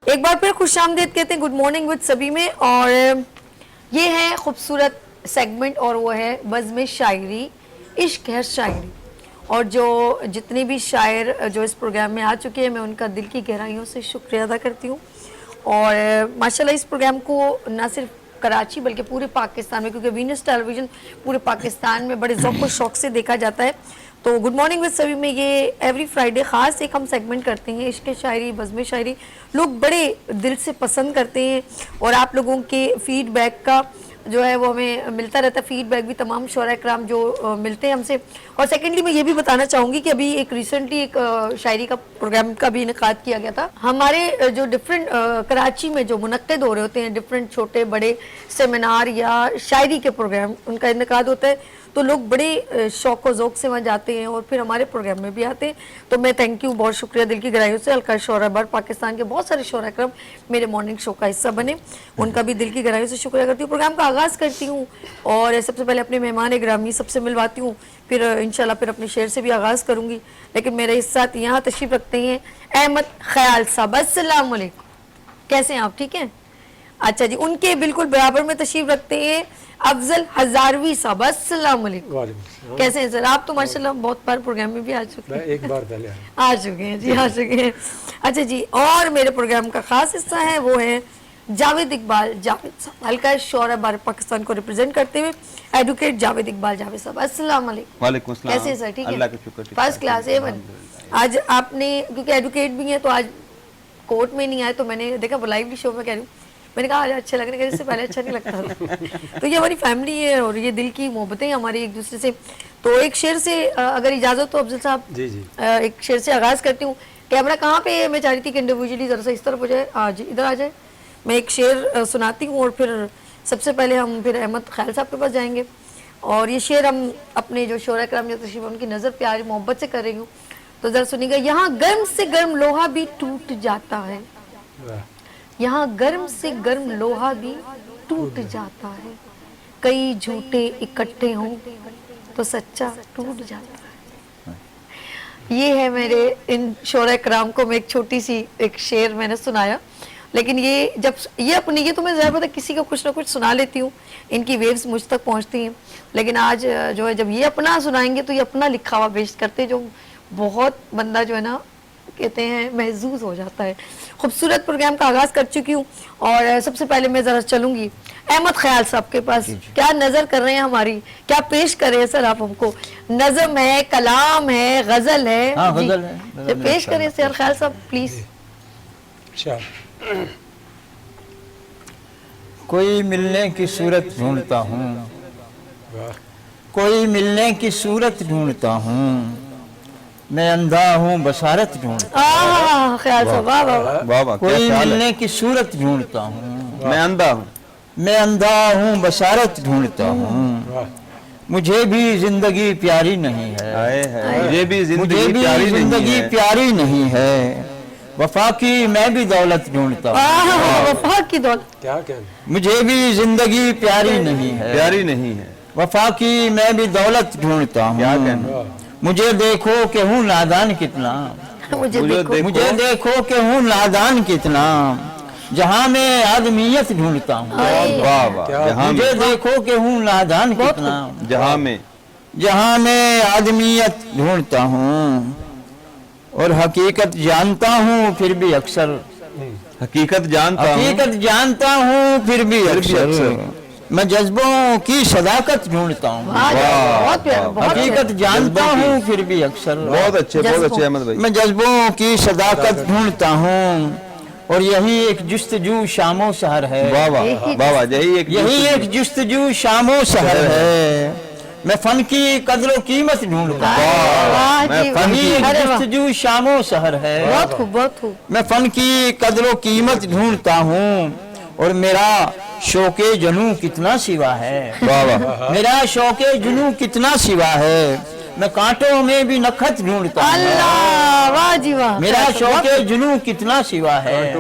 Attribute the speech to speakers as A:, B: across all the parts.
A: एक बार फिर खुशामदीद कहते हैं गुड मॉर्निंग विद सभी में। और ये है खूबसूरत सेगमेंट और वो है बज़्म शायरी, इश्क है शायरी। और जो जितने भी शायर जो इस प्रोग्राम में आ चुके हैं मैं उनका दिल की गहराइयों से शुक्रिया अदा करती हूँ। और माशाल्लाह इस प्रोग्राम को ना सिर्फ कराची बल्कि पूरे पाकिस्तान में, क्योंकि वीनस टेलीविज़न पूरे पाकिस्तान में बड़े ज़ौक़ और शौक़ से देखा जाता है। तो गुड मॉर्निंग विद सभी में ये एवरी फ्राइडे ख़ास एक हम सेगमेंट करते हैं, इश्क शायरी, बज़्म शायरी। लोग बड़े दिल से पसंद करते हैं और आप लोगों के फीडबैक का जो है वो हमें मिलता रहता है। फीडबैक भी तमाम शोरा कराम जो मिलते हैं हमसे। और सेकेंडली मैं ये भी बताना चाहूँगी कि अभी एक रिसेंटली एक शायरी का प्रोग्राम का भी इनेकाद किया गया था। हमारे जो डिफरेंट कराची में जो मुनक्किद हो रहे होते हैं डिफरेंट छोटे बड़े सेमिनार या शायरी के प्रोग्राम, उनका इनेकाद होता है, तो लोग बड़े शौक़ व ज़ौक़ से वहाँ जाते हैं और फिर हमारे प्रोग्राम में भी आते हैं। तो मैं थैंक यू, बहुत शुक्रिया दिल की गहराइयों से। हल्का शोरा बार पाकिस्तान के बहुत सारे शोरा करम मेरे मॉर्निंग शो का हिस्सा बने, उनका भी दिल की गहराइयों से शुक्रिया करती हूँ। प्रोग्राम का आगाज़ करती हूँ और सबसे पहले अपने मेहमान ग्रामी सबसे मिलवाती हूँ, फिर इंशाल्लाह फिर अपने शेर से भी आगाज़ करूँगी। लेकिन मेरे इस साथ यहाँ तशरीफ़ रखते हैं अहमद ख्याल साहब। अस्सलाम वालेकुम, कैसे हैं आप? ठीक हैं, अच्छा जी। उनके बिल्कुल बराबर में तशरीफ़ रखते हैं अफजल हजारवी साहब। अस्सलाम वालेकुम, कैसे हैं सर? आप तो माशाल्लाह बहुत बार प्रोग्राम में भी आ चुके हैं।
B: एक बार पहले
A: आ चुके हैं जी, आ चुके हैं। अच्छा जी, और मेरे प्रोग्राम का खास हिस्सा है वो है जावेद इकबाल जावेद साहब, हल्का शोरा बार पाकिस्तान को रिप्रेजेंट करते हुए एडवोकेट जावेद इकबाल जावेद साहब। अस्सलाम वालेकुम।
C: वालेकुम अस्सलाम।
A: कैसे हैं सर? ठीक है,
C: अल्लाह का शुक्र,
A: फर्स्ट क्लास A1। आज आपने क्योंकि एडवोकेट भी हैं तो आज कोर्ट में नहीं आए, तो मैंने देखा लाइव शो में कह रही हूँ, मैंने कहा आज अच्छा लगने का, इससे पहले अच्छा नहीं लगता था। तो ये हमारी फैमिली है और ये दिल की मोहब्बतें हमारी एक दूसरे से। तो एक शेर से अगर इजाज़त हो अफजल साहब,
B: जी जी,
A: एक शेर से आगाज़ करती हूँ। कैमरा कहाँ पे है? मैं चाह रही थी कि इंडिविजुअली ज़रा सा इस तरफ हो जाए, आज इधर आ जाए। मैं एक शेर सुनाती हूँ और फिर सबसे पहले हम फिर अहमद ख्याल साहब के पास जाएंगे। और ये शेर हम अपने जो शोरा कराम जो तशरीफ़ उनकी नज़र प्यारी मोहब्बत से कर रही हूँ, तो ज़रा सुनिएगा। यहाँ गर्म से गर्म लोहा भी टूट जाता है, यहाँ गर्म से गर्म लोहा भी टूट जाता है, कई झूठे इकट्ठे हों तो सच्चा टूट जाता है। ये है मेरे इन शोरा कराम को मैं एक छोटी सी एक शेर मैंने सुनाया। लेकिन ये जब ये अपनी ये तो मैं ज़्यादा पता किसी को कुछ ना कुछ सुना लेती हूँ, इनकी वेव्स मुझ तक पहुँचती हैं। लेकिन आज जो है जब ये अपना सुनाएंगे तो ये अपना लिखा हुआ पेश करते, जो बहुत बंदा जो है ना कहते हैं महजूज हो जाता है। खूबसूरत प्रोग्राम का आगाज़ कर चुकी हूँ और सबसे पहले मैं ज़रा चलूँगी अहमद ख्याल साहब के पास। क्या नज़र कर रहे हैं हमारी, क्या पेश कर रहे हैं सर आप हमको? नज़म है, कलाम है, गज़ल है?
C: हाँ, गज़ल है,
A: पेश करें सर ख्याल साहब प्लीज़।
C: कोई मिलने की सूरत ढूंढता हूँ, कोई मिलने की सूरत ढूंढता हूँ, मैं अंधा हूँ बसारत ढूंढता हूँ।
A: ख्याल साहब वाह वाह वाह।
C: कोई मिलने की सूरत ढूंढता हूँ, मैं अंधा हूँ, मैं अंधा हूँ बसारत ढूंढता हूँ, मुझे भी जिंदगी प्यारी नहीं है, मुझे भी जिंदगी प्यारी नहीं है, वफा की मैं भी दौलत ढूंढता हूँ,
A: वफा की दौलत
B: क्या कहना,
C: मुझे भी जिंदगी प्यारी नहीं है, वफा की मैं भी दौलत ढूंढता हूँ, मुझे देखो कि हूँ नादान कितना, मुझे देखो कि हूँ नादान कितना, जहाँ मैं आदमियत ढूंढता हूँ, मुझे देखो कि हूँ नादान कितना, जहाँ मैं आदमियत ढूंढता हूँ, और हकीकत जानता हूँ फिर भी अक्सर, हकीकत जानता हूँ फिर भी अक्सर, मैं जज्बों की सदाकत ढूंढता हूँ, हकीकत जानता हूँ फिर भी अक्सर। बहुत अच्छे अहमद भाई। मैं जज्बों की सदाकत ढूंढता हूँ और यही एक जुस्तजू शामो सहर है, यही एक जुस्तजू शामो सहर है, मैं फन की कदर कीमत ढूंढता हूँ, जुस्तजू शामो सहर है, मैं फन की कदर कीमत ढूंढता हूँ, और मेरा शौके जुनू कितना सिवा है, मेरा शौके जुनू कितना सिवा है, मैं कांटों में भी नखत ढूंढता हूँ, मेरा शौके जुनू कितना सिवा है,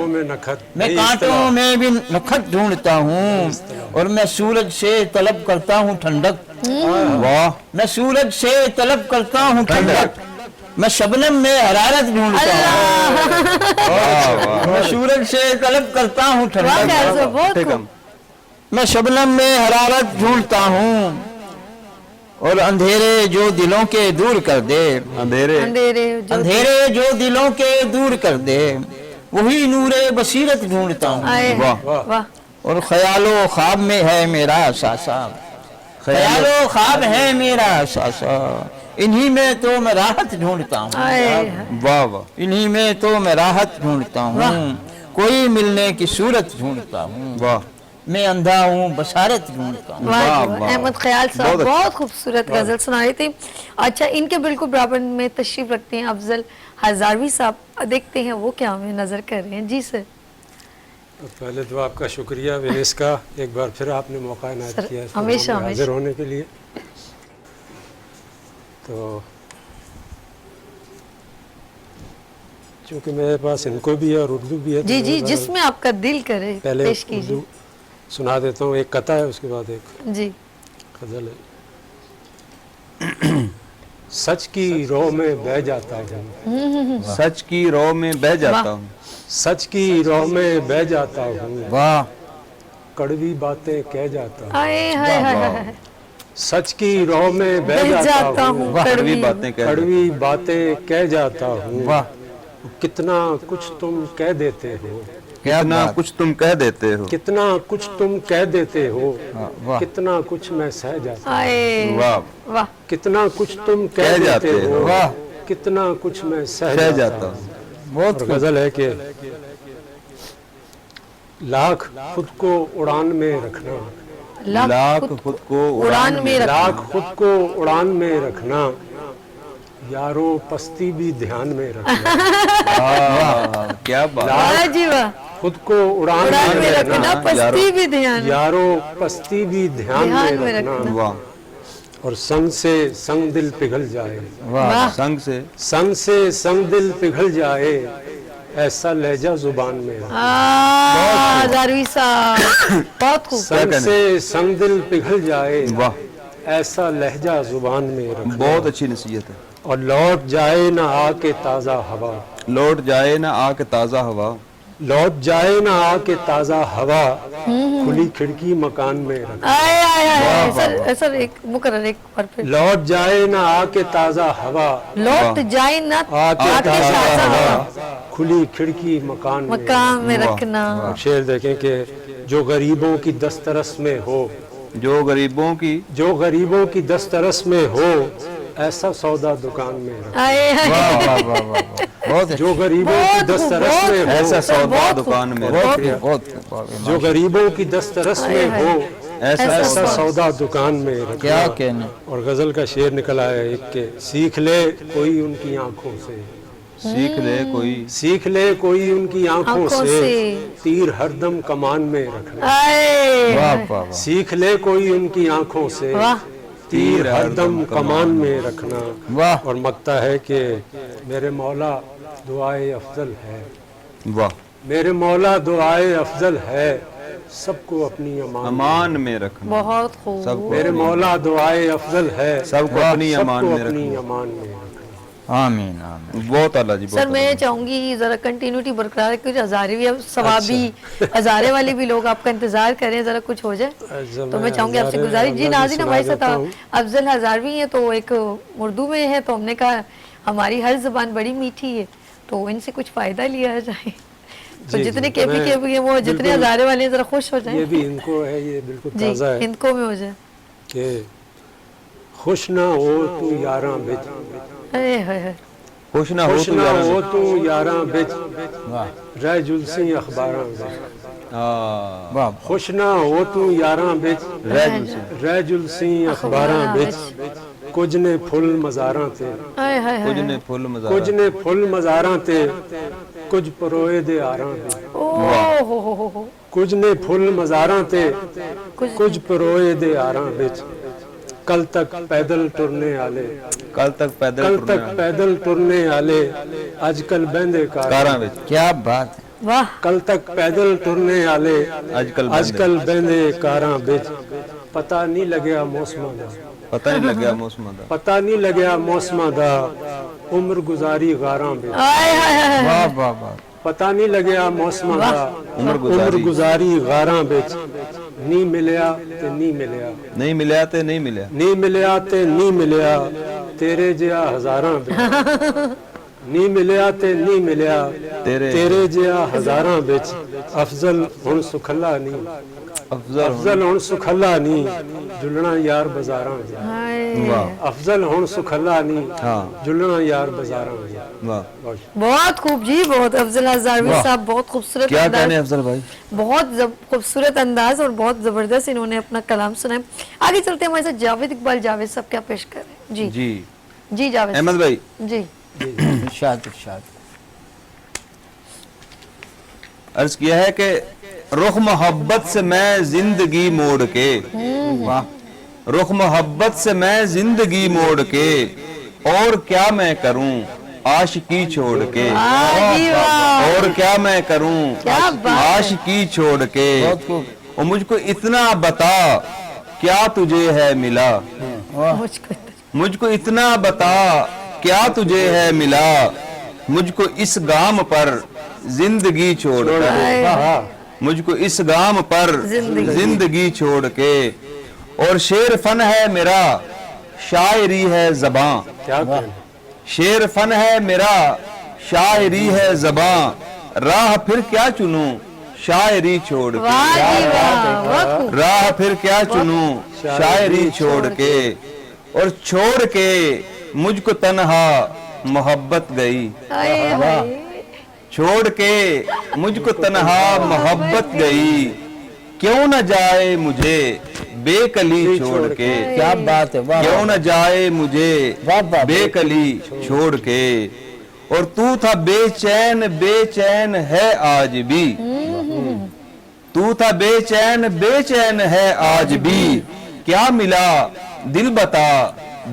C: मैं कांटों में भी नखत ढूंढता हूँ, और मैं सूरज से तलब करता हूँ ठंडक, वाह, मैं सूरज से तलब करता हूँ ठंडक, मैं शबनम में हरारत ढूंढता हूँ, मैं सूरज से तलब करता हूँ
A: वाह ख्याल
C: ठंडक,
A: से बहुत
B: ठीक है।
A: खूब।
C: मैं शबनम में हरारत ढूंढता हूँ और अंधेरे जो दिलों के दूर कर दे,
B: अंधेरे
A: अंधेरे जो
C: अंधेरे जो दिलों के दूर कर दे, वही नूरे बसीरत ढूंढता हूँ।
A: आए
B: वाह।
A: वाह
C: और ख्यालो ख्वाब में है मेरा सासा, ख्यालो ख्वाब है मेरा सासा, इन्हीं में तो मैं राहत ढूंढता हूँ,
A: आए
B: वाह वाह
C: इन्हीं में तो मैं राहत ढूंढता हूँ, कोई मिलने की सूरत ढूंढता हूँ,
B: वाह
C: मैं अंधा हूँ बसारत ढूंढता हूँ।
A: वाह
B: वाह,
A: जी,
B: वाह।
A: अहमद ख्याल साहब
B: बहुत अच्छा।
A: बहुत खूबसूरत गजल सुना रही थी। अच्छा, इनके बिल्कुल बराबर में तशरीफ रखते हैं अफजल हजारवी साहब, देखते हैं वो क्या हमें नजर कर रहे हैं। जी सर।
D: तो पहले तो आपका शुक्रिया विनेश का, एक बार फिर आपने मौका इनायत
A: सर,
D: किया इस
A: हमेशा,
D: प्रोग्राम में हाजिर
A: हमेशा।
D: होने के लिए। तो चूँकि मेरे पास इनको भी है और उर्दू भी है, तो
A: जी
D: मैं
A: जी,
D: ज़रा
A: जिसमें आपका दिल करे
D: पहले
A: पेश कीजिए।
D: उर्दू सुना देता हूँ। एक कथा है, उसके बाद एक
A: जी
D: गज़ल है। सच की रो में बह जाता हूँ,
B: सच की रो में बह जाता हूँ,
D: सच की रो में बह जाता हूँ,
C: वाह
D: कड़वी बातें कह जाता हूँ,
A: आए हाय हाय हाय,
D: सच की रो में बह
A: बह
D: जाता
A: जाता
D: हूँ,
A: हूँ
B: कड़वी
A: कड़वी
B: बातें कह
D: कड़वी बातें कह जाता हूँ,
C: वाह,
D: कितना कुछ तुम कह देते हो,
C: क्या
B: कितना
C: बात,
B: कुछ तुम कह देते हो,
D: कितना कुछ तुम कह देते हो,
C: वाह,
D: कितना कुछ मैं सह जाता हूँ,
A: आए
B: वाह
A: वाह
D: कितना कुछ तुम कह
B: कह
D: देते
B: जाते
D: हो,
B: हो,
C: वाह,
D: कितना कुछ मैं सह
B: कह
D: जाता
B: जाता
D: हूँ।
B: हूँ,
C: बहुत
D: और गजल है कि लाख खुद को उड़ान में रखना,
B: लाख खुद को
A: उड़ान में रखना,
D: लाख खुद को उड़ान में रखना, यारो पस्ती भी ध्यान में रखना,
B: वाह, क्या बात,
A: वाह जी वाह,
D: खुद को उड़ान
A: उड़ान में
D: में
A: रखना,
D: रखना,
A: पस्ती भी ध्यान में।
D: यारो पस्ती भी ध्यान
A: ध्यान
D: में
A: में
D: रखना,
A: रखना।
B: वाह,
D: और संग से संग दिल पिघल जाए,
A: वाह
B: संग से
D: संग दिल पिघल जाए, ऐसा लहजा जुबान में रखना,
A: हजारवी साहब बहुत खूब।
D: संग से संग दिल पिघल जाए,
B: वाह,
D: ऐसा लहजा जुबान में रखना,
B: बहुत अच्छी नसीहत है।
D: और लौट जाए ना आके ताज़ा हवा,
B: लौट जाए ना आके ताज़ा हवा,
D: लौट जाए ना आके ताज़ा हवा, खुली खिड़की मकान में रखना,
A: आए आए आए सर सर, एक मुकर्रर एक बार फिर।
D: लौट जाए ना आके ताज़ा हवा,
A: लौट जाए ना
D: आके
A: आके
D: ताज़ा
A: ताज़ा
D: हवा,
A: हवा,
D: खुली खिड़की मकान में
A: मकाम में
B: वाह,
A: रखना।
D: और शेर देखें कि जो गरीबों की दस्तरस में हो,
B: जो गरीबों की,
D: जो गरीबों की दस्तरस में हो, ऐसा सौदा दुकान में रखना,
A: आए आए
C: वाह, वाह, वाह, वाह, वाह, बहुत
D: जो गरीबों की
A: बहुत खूब,
D: दस्तरस
A: बहुत
D: में
A: खूब।
D: हो,
B: ऐसा
A: सर,
B: सौदा
A: बहुत
B: दुकान में
C: बहुत
B: रखना,
C: खूब, बहुत खूब,
D: जो गरीबों की दस्तरस में हो,
B: ऐसा
A: ऐसा
D: ऐसा
B: सौदा,
D: सौदा दुकान में रखना।
C: क्या कहने,
D: और गजल का शेर निकला है एक के, सीख ले कोई उनकी आंखों से,
B: सीख ले कोई,
D: सीख ले कोई उनकी आंखों
A: आंखों
D: से,
A: से।
D: तीर हरदम कमान में रखना,
A: आए
C: वाह, वाह, वाह,
D: सीख ले कोई उनकी आंखों से,
A: वाह
D: तीर हरदम कमान में रखना।
C: वाह,
D: और मकता है कि मेरे मौला दुआए अफजल है,
B: वाह,
D: मेरे मौला दुआए अफजल है, सबको अपनी अमान
B: अमान में रखना,
A: बहुत खूब।
B: सबको
D: मेरे मौला दुआए अफजल है,
B: सबको अपनी अमान
D: सबको
B: में
D: अपनी
B: रखना,
D: अमान में रखना।
C: आमीन आमीन,
B: बहुत अल्लाह जी,
A: सर
B: बहुत
A: मैं
B: अल्लाह।
A: चाहूंगी जरा कंटिन्यूटी बरकरार है, कुछ हजारे भी अब सवाबी हजारे वाले भी लोग आपका इंतजार करें, जरा कुछ हो जाए तो मैं चाहूंगी आपसे गुजारिश। जी नाज़रीन, हमारे साथ अफजल हजारवी हैं, तो एक उर्दू में है, तो हमने कहा हमारी हर जुबान बड़ी मीठी है, तो इनसे कुछ फायदा लिया जाए। तो
D: जी,
A: जितने
D: जी,
A: केपी
D: मैं
A: केपी है वो जितने
D: बिल्कुल-
A: हजारे वाले हैं, जरा खुश हो
D: ये
A: जाए
D: भी इनको है, ये बिल्कुल
A: जी,
D: ताज़ा है
A: इनको में हो जाए।
D: कि खुश ना हो तू यारां बिच,
A: अरे हाय हाय,
B: खुश ना हो
D: खुश
B: तू
D: ना
B: यारा,
D: हो तू यारां बिच,
C: वाह,
D: रह जुलसी अखबारां बिच,
B: हाँ,
C: वाह,
D: खुश ना हो तू यारां बिच, रह जुलसी अखबारां बिच, कुछ ने फुल मज़ारां ते,
A: हाय हाय
B: कुछ
A: हाय,
B: ने फुल मज़ारा,
D: कुछ ने फुल मज़ारां ते, कुछ परोए दे आरां बिच,
A: ओ हो,
D: कुछ ने फुल मज़ारां ते, कुछ परोए दे आरां बिच, कल तक पैदल टुरने आले,
B: कल तक पैदल
D: कल
B: टुरना
D: तक पैदल टुरने आले, अजकल बहंदे
B: कारां
D: कारां,
B: विच,
C: क्या बात है,
A: वाह
D: कल तक पैदल टुरने आले,
B: अजकल
D: बहंदे कारां बिच, पता नहीं लग्या मौसमां दा,
B: पता नहीं लग्या मौसम दा,
D: पता नहीं लग्या मौसमां दा, उम्र गुजारी गारां बिच,
A: हाय हाय हाय,
C: वाह, वाह, वाह,
D: ਪਤਾ ਨਹੀਂ ਲੱਗਿਆ ਮੌਸਮਾਂ ਦਾ
B: ਉਮਰ ਗੁਜ਼ਾਰੀ।
D: ਗੁਜ਼ਾਰੀ ਗਾਰਾਂ ਵਿੱਚ ਨਹੀਂ ਮਿਲਿਆ ਤੇ ਨਹੀਂ ਮਿਲਿਆ
B: नहीं मिला तो नहीं मिला
D: ਨਹੀਂ ਮਿਲਿਆ ਤੇ ਨਹੀਂ ਮਿਲਿਆ ਤੇਰੇ ਜਿਹਾ ਹਜ਼ਾਰਾਂ ਵਿੱਚ ਨਹੀਂ ਮਿਲਿਆ ਤੇ ਨਹੀਂ ਮਿਲਿਆ ਤੇਰੇ ਜਿਹਾ ਹਜ਼ਾਰਾਂ ਵਿੱਚ ਅਫਜ਼ਲ ਹੁਣ ਸੁਖੱਲਾ ਨਹੀਂ
B: अफजल
D: ਅਫਜ਼ਲ ਹੁਣ ਸੁਖੱਲਾ ਨਹੀਂ ਜੁਲਣਾ ਯਾਰ ਬਾਜ਼ਾਰਾਂ ਵਿੱਚ
A: हाय
B: वाह
D: ਅਫਜ਼ਲ ਹੁਣ ਸੁਖੱਲਾ ਨਹੀਂ
B: हाँ
D: ਜੁਲਣਾ ਯਾਰ ਬਾਜ਼ਾਰਾਂ ਵਿੱਚ
B: वाह
A: बहुत खूब जी, बहुत अफजल हजारवी साहब, बहुत खूबसूरत
B: क्या
A: अंदाज,
B: कहने अफजल भाई
A: बहुत खूबसूरत अंदाज और बहुत जबरदस्त इन्होंने अपना कलाम सुनाया। आगे चलते हैं हमारे साथ जावेद इकबाल। जावेद साहब क्या पेश कर रहे हैं? जी
B: जी
A: जी जावेद
B: अहमद भाई
A: साहब। जी
C: इरशाद इरशाद।
B: अर्ज किया है कि रुख मोहब्बत से मैं जिंदगी मोड़ के, वाह रुख मोहब्बत से मैं जिंदगी मोड़ के और क्या मैं करूं आशिकी छोड़ के,
A: वाह जी वाह,
B: और क्या मैं करूं
A: क्या बात है।
B: आशिकी छोड़ के,
C: बहुत खूब।
B: और मुझको इतना बता क्या तुझे है मिला,
A: मुझको
B: मुझको इतना बता क्या तुझे है मिला, मुझको इस गाम पर जिंदगी छोड़ के,
A: हाय,
B: मुझको इस गाम पर
A: जिंदगी।
B: जिंदगी छोड़ के, और शेर फन है मेरा शायरी है ज़बां,
D: क्या कहना
B: शेर फन है मेरा शायरी है ज़बां, राह फिर क्या चुनूं शायरी छोड़ के,
A: वाह जी वाह, वाह खूब।
B: राह फिर क्या चुनूं शायरी छोड़ के, और छोड़ के मुझको तन्हा मोहब्बत गई,
A: हाय हाय,
B: छोड़ के मुझको तन्हा मोहब्बत गई, क्यों न जाए मुझे बेकली छोड़ के,
C: क्या बात है, वाह
B: क्यों न जाए मुझे
C: वाह, वाह।
B: बेकली छोड़ के, और तू था बेचैन बेचैन है आज भी, तू था बेचैन बेचैन है आज भी, क्या मिला दिल बता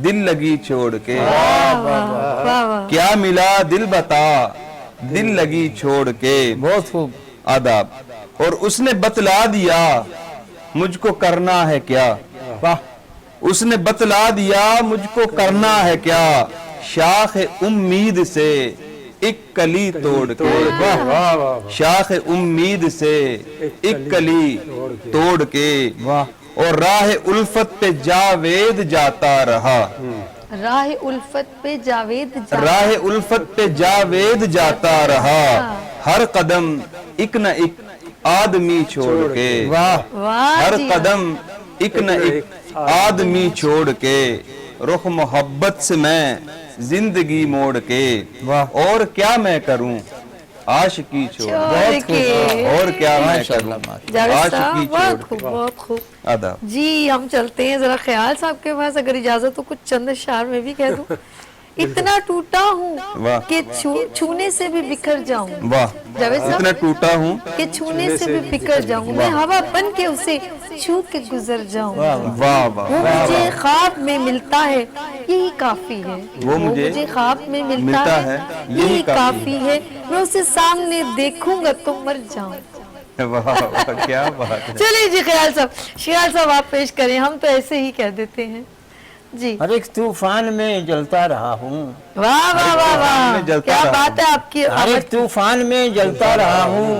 B: दिल लगी छोड़ के,
A: वाह वाह,
B: क्या मिला दिल बता दिल लगी छोड़ के,
C: बहुत खूब।
B: आदाब। और उसने बतला दिया मुझको करना है क्या,
C: वाह
B: उसने बतला दिया मुझको करना है क्या, शाख उम्मीद से एक कली तोड़ के,
D: वाह वाह वाह
B: शाख उम्मीद से एक कली तोड़ के,
C: वाह,
B: और राह उल्फत पे जावेद जाता रहा,
A: राह उल्फत पे जावेद जा,
B: राह उल्फत पे जावेद जाता रहा, हर कदम एक न एक आदमी छोड़ के,
C: वाह
A: वाह
B: हर
A: जी
B: कदम एक न एक आदमी छोड़ के, रुख मोहब्बत से मैं जिंदगी मोड़ के,
C: वाह।
B: और क्या मैं करूं आशिकी छोड़
A: छोड़ के।
B: और क्या मैं
C: माशाअल्लाह,
B: करूं
A: जावेद साहब
B: आशिकी
A: बहुत
B: छोड़
A: खूब,
B: के।
A: बहुत खूब।
B: आदाब।
A: जी हम चलते हैं जरा ख्याल साहब के पास, अगर इजाजत हो कुछ चंद अशआर में भी कह दूं। इतना टूटा हूँ
B: वाह।
A: कि छूने से भी बिखर जाऊं,
B: वाह
A: जावेद साहब
B: इतना टूटा हूँ
A: कि छूने से भी बिखर जाऊं, मैं हवा बन के उसे छू के गुजर जाऊं,
B: वाह वाह
A: वो मुझे ख्वाब में मिलता है यही काफी है,
B: वो मुझे
A: ख्वाब में मिलता
B: मिलता
A: है
B: है
A: यही काफी है, मैं उसे सामने देखूंगा तो मर जाऊं।
B: वाह वाह क्या बात है।
A: चलिए जी ख्याल साहब आप पेश करें, हम तो ऐसे ही कह देते हैं जी।
C: हर एक तूफान में जलता रहा हूँ,
A: वाह वाह वाह वाह,
B: में जलता
A: क्या
B: रहा
A: बात है आपकी
C: हर
A: आवाज।
C: एक तूफान में जलता रहा हूँ,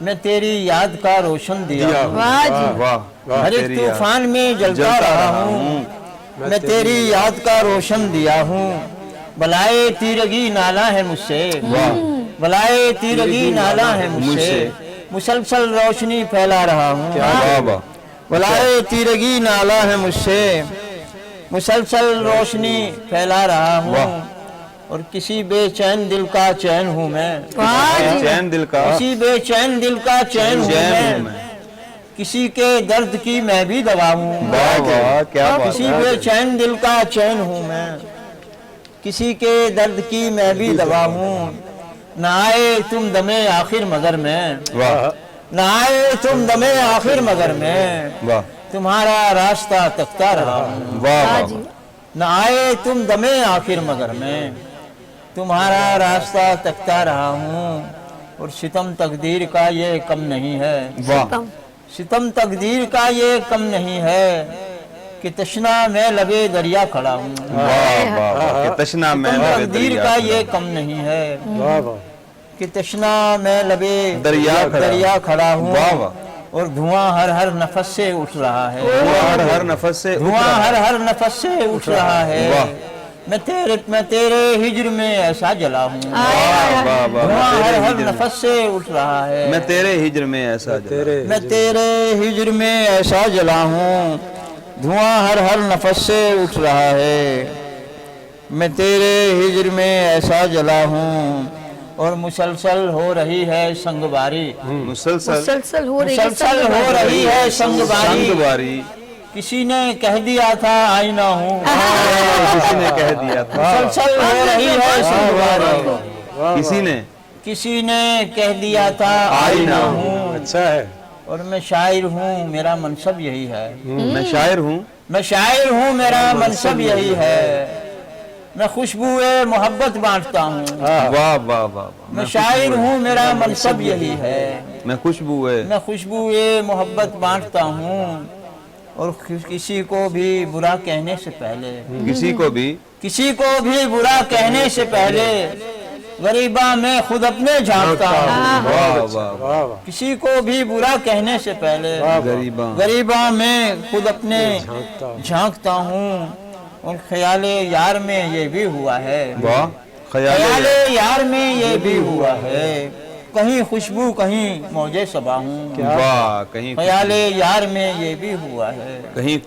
C: मैं तेरी याद का रोशन दिया हूँ,
A: वाह जी
B: वाह
C: हर एक
B: तेरी याद।
C: तूफान में जलता रहा हूँ, मैं तेरी याद का रोशन दिया हूँ, बलाए तीरगी नाला है मुझसे, बलाए तीरगी नाला है मुझसे, मुसलसल रोशनी फैला रहा हूँ,
B: वाह वाह
C: बलाए तीरगी नाला है मुझसे, मुसलसल रोशनी फैला रहा हूँ, और किसी बेचैन दिल का चैन हूँ मैं,
A: वाह जी
B: चैन दिल का
C: किसी बेचैन दिल का चैन हूँ
B: चैन हूँ
C: मैं,
B: मैं।
C: किसी के दर्द की मैं भी दवा हूँ,
B: वाह वाह क्या बात
C: किसी
B: है।
C: बेचैन दिल का चैन हूँ मैं, किसी के दर्द की मैं भी दवा हूँ, न आए तुम दमे आखिर मगर मैं,
B: वाह
C: न आए तुम दमे आखिर मगर मैं,
B: वाह
C: तुम्हारा रास्ता तकता रहा हूँ,
B: वाह
A: वाह
B: वाह
A: जी
C: न आए तुम दमे आखिर मगर मैं, तुम्हारा रास्ता तकता रहा हूँ, और सितम तकदीर का ये कम नहीं है,
B: वाह
A: तम
C: सितम तकदीर का ये कम नहीं है, कि तशना मैं लबे दरिया खड़ा हूँ,
B: वाह वाह वाह कि तशना में
C: सितम
B: लबे
C: तकदीर
B: दरिया
C: का
B: खड़ा।
C: ये कम नहीं है,
D: वाह वाह
C: कि तृष्णा में लबे
B: दरिया
C: खड़ा हूँ
B: वाह वाह
C: और धुआं हर नफस से उठ रहा है,
B: हर नफस से
C: धुआं हर नफस से उठ रहा है।
B: वाह।
C: मैं तेरे हिज्र में ऐसा जला हूँ,
B: वाह वाह
C: धुआं हर नफस से उठ रहा है।
B: मैं तेरे हिज्र में ऐसा
C: मैं तेरे हिज्र में ऐसा जला हूँ, धुआं हर नफस से उठ रहा है। मैं तेरे हिज्र में ऐसा जला हूँ और मुसलसल हो रही है संगबारी,
A: मुसलसल हो रही
C: है संगबारी। किसी ने कह दिया था आईना हूँ,
B: किसी ने कह दिया था
C: मुसलसल हो रही है संगबारी। किसी ने कह दिया था आईना हूँ।
D: अच्छा है।
C: और मैं शायर हूँ, मेरा मनसब यही है।
B: मैं शायर हूँ
C: मेरा मनसब यही है। मैं खुशबुए मोहब्बत बांटता हूँ।
B: वाह वाह वाह
C: मैं शायर हूँ, मेरा मनसब यही है।
B: मैं
C: खुशबुए मोहब्बत बांटता हूँ और किसी को भी बुरा कहने से पहले, किसी को भी बुरा कहने से पहले गरीबा में खुद अपने झांकता हूँ।
B: वाह वाह
C: किसी को भी बुरा कहने से पहले गरीबा में खुद अपने झांकता हूँ। और ख्याले यार में ये भी हुआ है,
B: वाह
C: ख्याले यार में ये भी हुआ है। कहीं खुशबू कहीं मौजे सबा हूँ,
B: वाह कहीं
C: ख्याले यार में ये भी हुआ है।
B: कहीं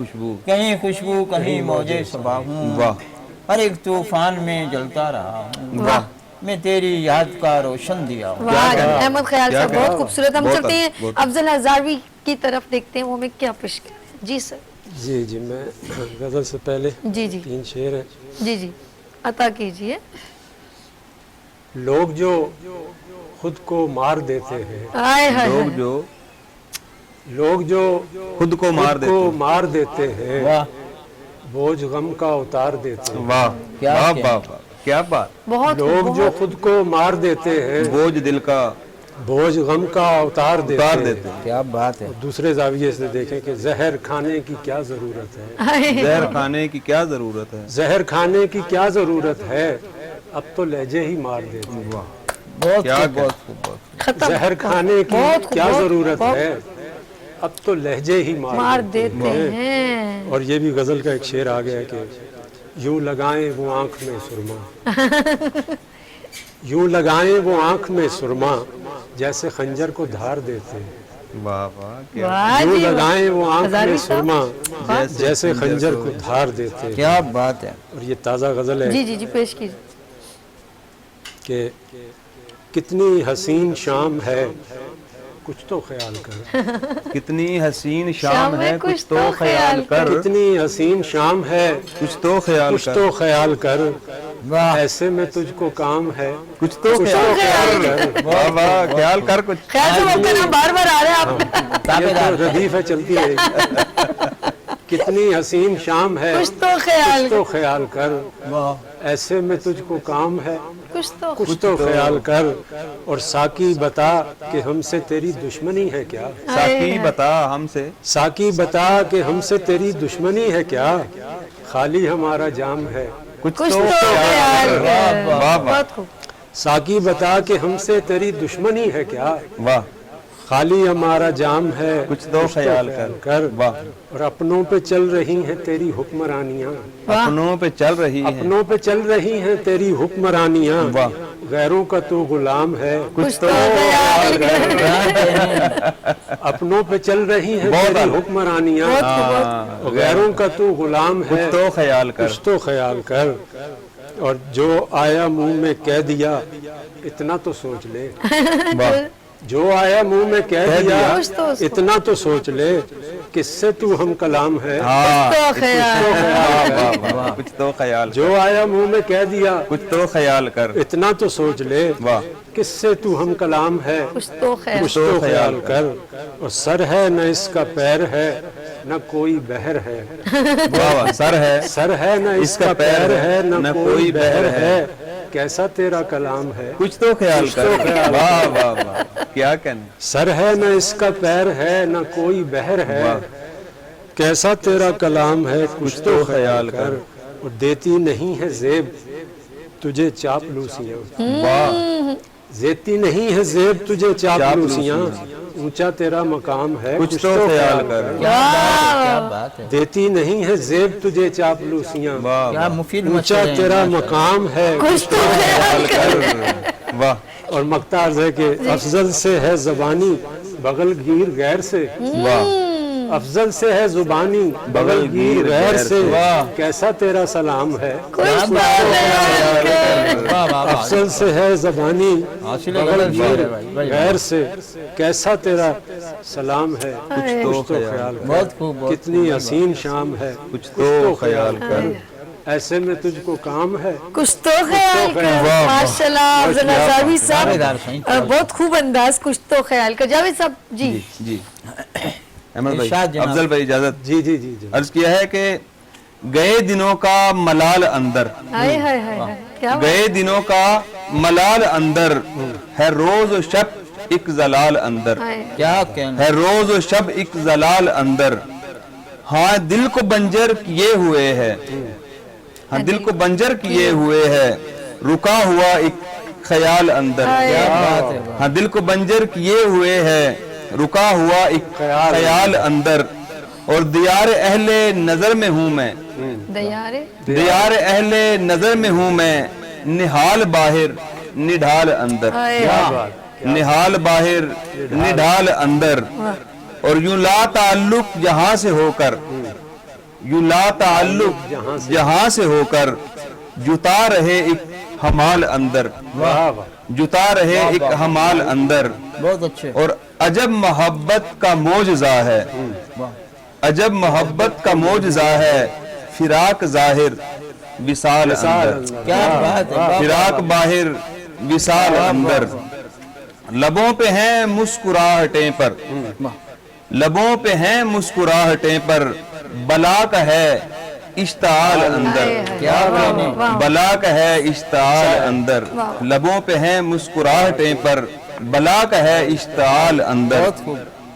B: खुशबू
C: कहीं मौजे सबा हूँ।
B: वाह
C: हर एक तूफान में जलता रहा हूँ,
B: वाह
C: मैं तेरी याद का रोशन दिया हूँ।
A: वाह अहमद ख्याल साहब बहुत खूबसूरत। हम चलते हैं
B: बहुत
A: अफजल हजारवी की तरफ, देखते हैं वो हमें क्या पेश कर। जी सर।
D: जी मैं गजल से पहले
A: जी
D: 3 शेर हैं।
A: जी अता कीजिए।
D: लोग जो खुद को मार देते हैं,
A: आए हाय
D: लोग जो
B: खुद को मार देते
D: हैं,
C: वाह
D: बोझ गम का उतार देते हैं।
B: वाह वाह वाह क्या बात।
A: बहुत
D: लोग जो खुद को मार देते हैं,
B: बोझ दिल का
D: बोझ गम का उतार देते हैं।
C: क्या बात है।
D: दूसरे जाविये से देखें कि जहर खाने की क्या जरूरत है,
B: जहर खाने की क्या जरूरत है,
D: जहर खाने की क्या जरूरत है, अब तो लहजे ही मार देते हैं।
C: बहुत
D: जहर खाने की क्या जरूरत है, अब तो लहजे ही मार
A: देते हैं।
D: और ये भी गजल का एक शेर आ गया कि यूं लगाएं वो आंख में सुरमा, यूं लगाएं वो आंख में सुरमा, जैसे खंजर को धार देते हैं।
B: वाह वाह
D: यूं लगाएं वो आंख में सुरमा, जैसे खंजर को धार देते हैं।
C: क्या बात है।
D: और ये ताज़ा गजल है।
A: जी पेश कीजिए।
D: कि कितनी हसीन शाम है, कुछ तो ख्याल कर।
B: कितनी हसीन शाम है, कुछ तो ख्याल कर।
D: कितनी हसीन शाम है,
B: कुछ तो
D: ख्याल कर। ऐसे में तुझको काम है,
B: कुछ तो ख्याल कर। वाह वाह ख्याल कर कुछ।
A: ख्याल से आपका नाम बार आ रहा है।
D: ये तो रदीफ है, चलती रहेगी। कितनी हसीन शाम है,
A: कुछ तो
D: ख्याल कर। ऐसे में तुझको काम है,
A: कुछ
D: तो ख्याल कर। और साकी बता कि हमसे तेरी दुश्मनी है क्या,
B: साकी बता
D: कि हमसे तेरी दुश्मनी है क्या, खाली हमारा जाम है,
B: कुछ तो ख्याल कर। वाह
D: साकी बता कि हमसे तेरी दुश्मनी है क्या,
B: वाह
D: खाली हमारा जाम है,
B: कुछ तो ख्याल कर। वाह
D: और अपनों पे चल रही हैं तेरी हुक्मरानियाँ,
B: अपनों पे चल रही हैं तेरी हुक्मरानियाँ।
D: वाह गैरों का तो गुलाम है,
B: कुछ तो ख्याल कर।
D: अपनों पे चल रही हैं तेरी हुक्मरानियाँ, गैरों का तो गुलाम है,
B: कुछ तो ख्याल कर।
D: और जो आया मुंह में कह दिया, इतना तो सोच ले। जो आया मुंह में कह दिया, इतना तो सोच ले, किससे तू हम कलाम है।
B: कुछ तो ख्याल।
D: जो आया मुंह में कह दिया,
B: कुछ तो ख्याल कर।
D: इतना तो सोच ले,
B: वाह
D: किससे तू हम कलाम है,
A: कुछ तो
D: ख्याल कर। और सर है न इसका पैर है, न कोई बहर है।
B: वाह सर है
D: न इसका पैर है, न कोई बहर है, कैसा तेरा कलाम है,
B: कुछ तो ख्याल कर। वाह वाह वाह क्या कहना।
D: सर है न इसका पैर है, न कोई बहर है, कैसा तेरा कलाम है, कुछ तो ख्याल कर। और देती नहीं है जेब तुझे चापलूसियाँ, जेती नहीं है जेब तुझे चापलूसियां, ऊंचा तेरा मकाम है
B: कुछ तो ख्याल कर।
C: क्या बात है,
D: देती नहीं है जेब तुझे चापलूसियां,
B: वाह
C: क्या मुफीद
D: ऊंचा
C: मशवरे हैं।
D: तेरा मकाम है
A: कुछ तो ख्याल
B: कर। वाह
D: और मक्तार है कि अफजल से है ज़बानी बगल गिर गैर से,
B: वाह
D: अफजल से है जुबानी बगल गिर गैर से,
B: वाह।
D: कैसा तेरा सलाम है।
C: क्या बात है, वाह वाह वाह,
D: अफजल से है ज़बानी
C: हासिल
D: बगल
C: गलत
D: गिर
C: है भाई, भाई,
D: गैर से, कैसा तेरा सलाम है।
B: तो
D: कुछ तो ख्याल कर,
C: बहुत खूब, बहुत
D: कितनी हसीन शाम है।
B: कुछ तो ख्याल कर।
D: ऐसे में तुझको काम है।
A: कुछ तो ख्याल कर।
B: वाह,
A: माशाल्लाह अफजल जावेद
C: दावेदार सही,
A: साहब बहुत खूब अंदाज, कुछ तो ख्याल कर। जावेद साहब जी
B: जी जी अहमद भाई,
C: इरशाद जनाब।
B: अफजल भाई इजाजत।
D: जी जी जी जी।
B: अर्ज किया है कि गए दिनों का मलाल अंदर,
A: हाय हाय हाय हाय, क्या बात।
B: गए दिनों का मलाल अंदर है, रोज और शब एक जलाल अंदर
A: हाय।
C: क्या कहना,
B: है, रोज और शब एक जलाल अंदर। हाँ दिल को बंजर किए हुए है, हाँ दिल को बंजर किए हुए है, रुका हुआ एक ख्याल अंदर।
C: क्या बात है,
B: हाँ दिल को बंजर किए हुए है, रुका हुआ एक ख्याल अंदर। और दियार अहले नजर में हूँ मैं,
A: दयारे
B: दियार अहले नजर में हूँ मैं, निहाल बाहिर निढाल अंदर।
A: हाय।
B: निहाल बाहिर निढाल अंदर। और यूं ला ताल्लुक जहां से होकर, यूं ला ताल्लुक जहां से होकर, जुता रहे एक हमाल अंदर,
D: वाह वाह।
B: जुता रहे एक हमाल अंदर।
C: बहुत अच्छे,
B: और अजब मोहब्बत का मोजज़ा है, अजब मोहब्बत का मोजज़ा है, फिराक जाहिर विसाल अंदर।
C: क्या बात है, वाह,
B: फिराक बाहिर विसाल अंदर। लबों पे हैं मुस्कुराहटें पर, लबों पे हैं मुस्कुराहटें पर, बला का है इश्ताल अंदर।
C: क्या कहने,
B: बला का है इश्ताल अंदर। लबों पे हैं मुस्कुराहटें पर, बला का है इश्ताल अंदर।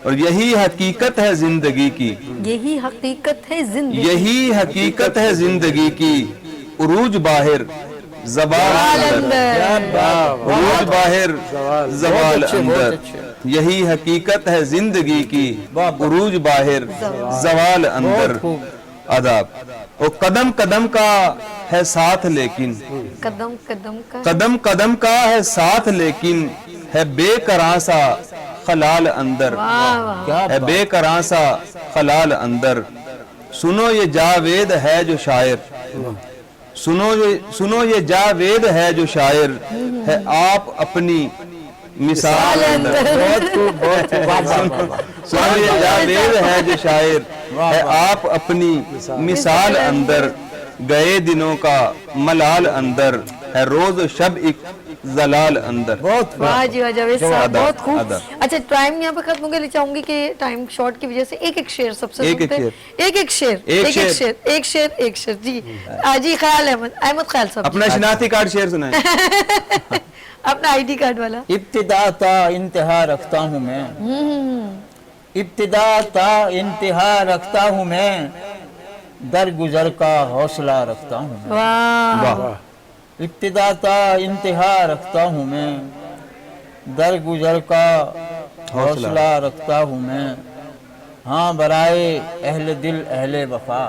B: और यही हकीकत है जिंदगी की,
A: यही हकीकत है जिंदगी,
B: यही हकीकत है जिंदगी की, उरूज बाहिर जवाल अंदर, उरूज बाहिर जवाल अंदर। यही हकीकत है जिंदगी की, उरूज बाहिर जवाल अंदर। आदाब। और कदम कदम का है साथ लेकिन,
A: कदम कदम का
B: कदम कदम का है साथ लेकिन, है बेकरां सा खलाल अंदर,
A: वाह वाह।
B: है बेकरां सा खलाल अंदर। सुनो ये जावेद है जो शायर, सुनो ये जावेद है जो शायर, है आप अपनी मिसाल अंदर। सुनो ये जावेद है जो शायर, है आप अपनी मिसाल अंदर। गए दिनों का मलाल अंदर, है रोज शब एक जलाल अंदर।
C: बहुत
A: वाह जी वाह जावेद साहब,
B: अदा,
A: बहुत खूब।
B: अदा।
A: अच्छा टाइम यहाँ पे खत्म हो गया, चाहूंगी कि टाइम शॉर्ट की वजह से एक एक शेर सबसे
B: एक
A: सुनते
B: एक
A: हैं। एक एक शेर,
B: एक
A: एक एक
B: शेर।
A: शेर, एक शेर, एक शेर जी। जी ख्याल अहमद ख्याल साहब,
B: अपना शनाख्ती कार्ड शेयर सुनाए।
A: अपना आईडी कार्ड वाला।
C: इब्तिदा ता इंतहा रखता हूँ मैं, इब्तिदा ता इंतहा रखता हूँ मैं, दर गुजर का हौसला रखता हूँ मैं।
A: वाह
C: इब्तिदा ता इंतहा रखता हूँ मैं, दर गुजर का हौसला रखता हूँ मैं। हाँ बराए अहले दिल अहले वफा,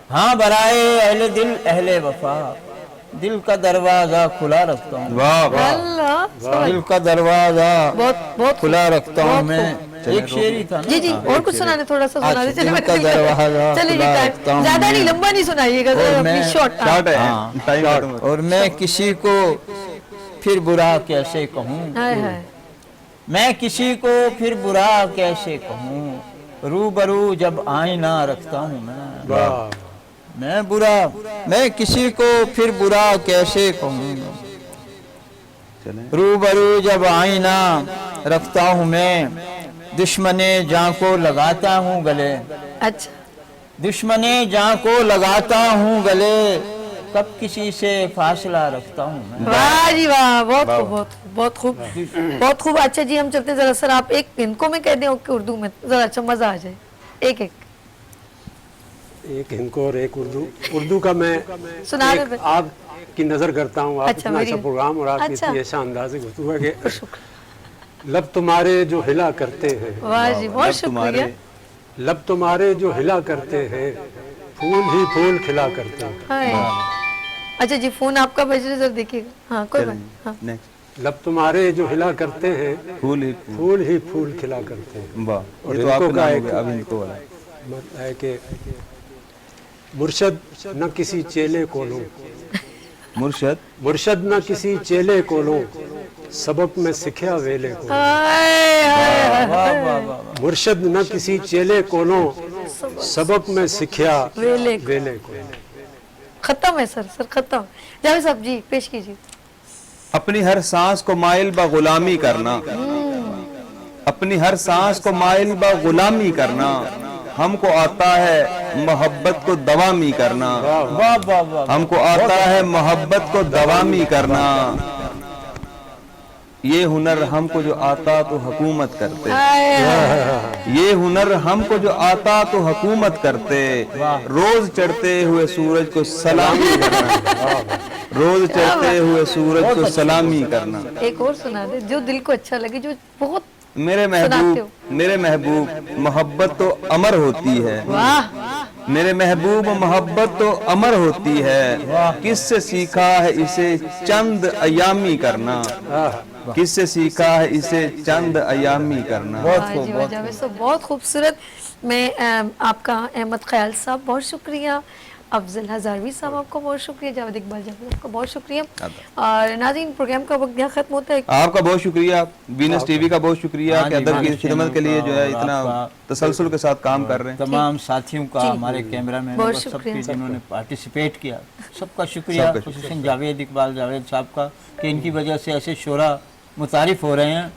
C: हाँ बराए अहले दिल अहले वफा, दिल का दरवाजा खुला रखता हूँ,
B: वाह वाह।
A: अल्लाह,
C: दिल का दरवाजा
A: बहुत बहुत
C: खुला रखता हूँ
A: बहुत
C: मैं। एक शेर ही था ना?
A: जी जी, और कुछ सुनाने, थोड़ा सा सुना दे।
C: दिल का दरवाजा
A: चलिए जी,
C: खुला रखता
A: टाइम
C: हूँ
A: ज्यादा
C: मैं।
A: नहीं, लंबा नहीं सुनाइएगा,
C: और
A: अपनी
C: मैं-
A: शॉर्ट।
B: शॉर्ट है,
C: हाँ,
B: टाइम खत्म हो गया।
C: और मैं किसी को फिर बुरा कैसे कहूँ,
A: हाय हाय,
C: मैं किसी को फिर बुरा कैसे कहूँ, रूबरू जब आईना रखता हूँ मैं।
D: वाह।
C: मैं बुरा, मैं किसी को फिर बुरा कैसे कहूँ, रूबरू जब आईना रखता हूँ मैं, दुश्मने जान को लगाता हूँ गले,
A: अच्छा
C: दुश्मने जान को लगाता हूँ गले, कब किसी से फासला रखता हूँ मैं।
A: वाह जी वाह, बहुत खूब, बहुत खूब, बहुत खूब, बहुत खूब। अच्छा जी हम चलते हैं, जरा सर आप एक इनको में कह दें कि उर्दू में, जरा अच्छा मजा आ जाए। एक एक
D: एक इनको और एक उर्दू। उर्दू का मैं
A: सुना
D: एक
A: दे।
D: आप की नजर करता हूँ, आप
A: अच्छा,
D: इतना अच्छा
A: मेरी-
D: प्रोग्राम और आपकी
A: अच्छा।
D: इतनी ऐसा अंदाज़े गुफ्तगू है कि लब तुम्हारे जो हिला करते हैं,
A: वाह जी, बहुत
B: लब तुम्हारे
A: शुक्रिया।
D: लब तुम्हारे जो हिला करते हैं, फूल ही फूल खिला करते हैं।
A: हाय। अच्छा जी, फोन आपका बज रहा है, जरा देखिएगा। हाँ, कोई बात नहीं। हाँ।
B: नेक्स्ट
D: लब तुम्हारे जो हिला करते हैं,
B: फूल ही
D: फूल ही फूल खिला करते हैं।
B: वाह,
D: और
B: ये तो
D: इनको
B: आपका
D: का
B: नाम हो
D: एक-
B: गया, अब इनको वाला
D: मतलब है कि मुर्शद न किसी चेले को लो,
B: मुर्शद
D: मुर्शद न किसी चेले को लो, सबक में सिखया वेले को।
A: हाय, हाय, हाय।
D: मुर्शद न किसी चेले को लो, सबक में सिखया
A: वेले को।
D: वेले को।
A: खत्म है सर खत्म। जावेद साहब जी पेश कीजिए।
B: अपनी हर सांस को माइल बा गुलामी करना, अपनी हर सांस को माइल बा गुलामी करना, हमको आता है मोहब्बत को दवामी करना,
C: वाह वाह वाह,
B: हमको आता है मोहब्बत को दवामी करना, ये हुनर हमको जो आता तो हुकूमत करते,
A: हाय, हाय।
B: ये हुनर हमको जो आता तो हुकूमत करते, रोज चढ़ते हुए सूरज को सलामी करना, रोज चढ़ते हुए सूरज को सलामी करना।
A: एक और सुना दे जो दिल को अच्छा लगे, जो बहुत
B: मेरे
A: सुनाते
B: महबूब, मेरे महबूब मोहब्बत तो अमर होती है,
A: वाह।
B: मेरे महबूब मोहब्बत तो अमर होती है, किससे सीखा है इसे चंद अयामी करना, किससे सीखा है इसे चंद अयामी करना।
A: वाह जी, वाह जावेद साहब, बहुत खूबसूरत। मैं आपका अहमद ख्याल साहब बहुत शुक्रिया, अफजल हजारवी साहब आपका बहुत शुक्रिया, जावेद इकबाल जावेद आपका बहुत शुक्रिया। और नाज़रीन, प्रोग्राम का वक्त यहाँ खत्म होता है।
B: आपका बहुत शुक्रिया, वीनस टीवी का बहुत शुक्रिया
C: हाँ
B: कि
C: जी,
B: अदब की
C: वीनस
B: खिदमत के लिए जो है
C: और
B: इतना
C: आपका-
B: तसलसल के साथ काम कर रहे हैं।
C: तमाम साथियों का, हमारे कैमरामैन
A: बहुत
C: सबके,
A: शुक्रिया।
C: जिन्होंने पार्टिसिपेट किया, सबका शुक्रिया।
B: सबका
C: खुसूसन जावेद इकबाल जावेद साहब का, कि इनकी वजह से ऐसे शोरा मुतारिफ हो रहे हैं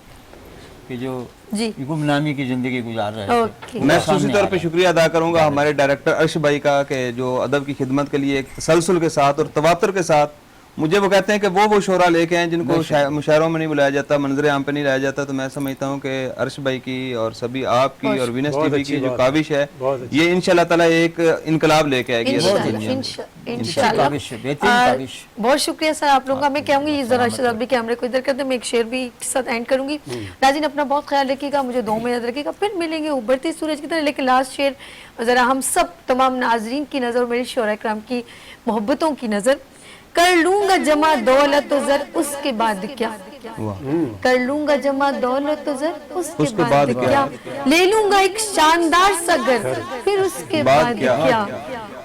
C: कि जो
A: जी
C: गुमनामी की जिंदगी गुजार रहे थे।
A: ओके।
B: मैं
C: सामने
B: खुसूसी
C: आ
B: तौर
C: रहा
B: पे
C: है।
B: शुक्रिया अदा करूंगा हमारे डायरेक्टर अर्श भाई का, कि जो अदब की खिदमत के लिए एक तसलसल के साथ और तवातर के साथ मुझे वो कहते हैं कि वो शोरा लेके हैं जिनको मुशायरों में नहीं बुलाया जाता, मंजर आम पे नहीं लाया जाता। तो मैं समझता हूँ कि अर्श भाई की और सभी आपकी और वीनस
D: बहुत
B: टीवी
D: अच्छी
B: की जो
D: बात
B: काविश है,
D: बहुत अच्छी।
B: ये इंशाल्लाह ताला एक इनकलाब लेके आएगी अदब की दुनिया में।
A: इंशाल्लाह।
C: काविश है, बेहतरीन काविश।
A: बहुत शुक्रिया सर आप लोगों का। मैं कहूँगी ये जरा अरशद भी कैमरे को इधर कर दे, मैं एक शेर भी के साथ एंड करूंगी। नाज़रीन, अपना बहुत ख्याल रखिएगा, मुझे दुआ में याद रखिएगा, फिर मिलेंगे उभरते सूरज की तरह। लेकिन लास्ट शेर जरा हम सब तमाम नाजरीन की नज़र, मेरे शोरा इकराम की मोहब्बतों की नज़र। कर लूंगा जमा दौलत ज़र, उसके बाद क्या, कर लूंगा जमा दौलत ज़र, उसके बाद क्या, ले लूंगा एक शानदार सा घर, फिर उसके बाद क्या,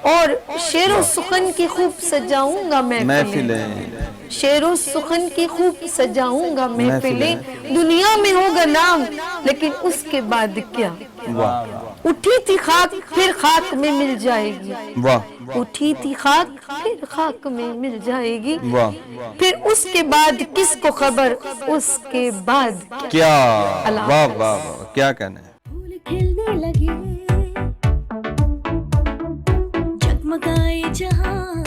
A: और शेरो सुखन की खूब सजाऊंगा महफिलें, शेरो सुखन की खूब सजाऊंगा महफिलें, दुनिया में होगा नाम लेकिन उसके बाद क्या, उठी थी खाक फिर खाक में मिल जाएगी,
B: वाह
A: उठी थी खाक फिर खाक में मिल जाएगी,
B: वाह,
A: फिर उसके बाद किसको खबर, उसके बाद
B: क्या,
A: अल्लाह
B: वाह वाह वाह, क्या कहना है।
E: फूल खिलने लगे, जगमगाए जहां,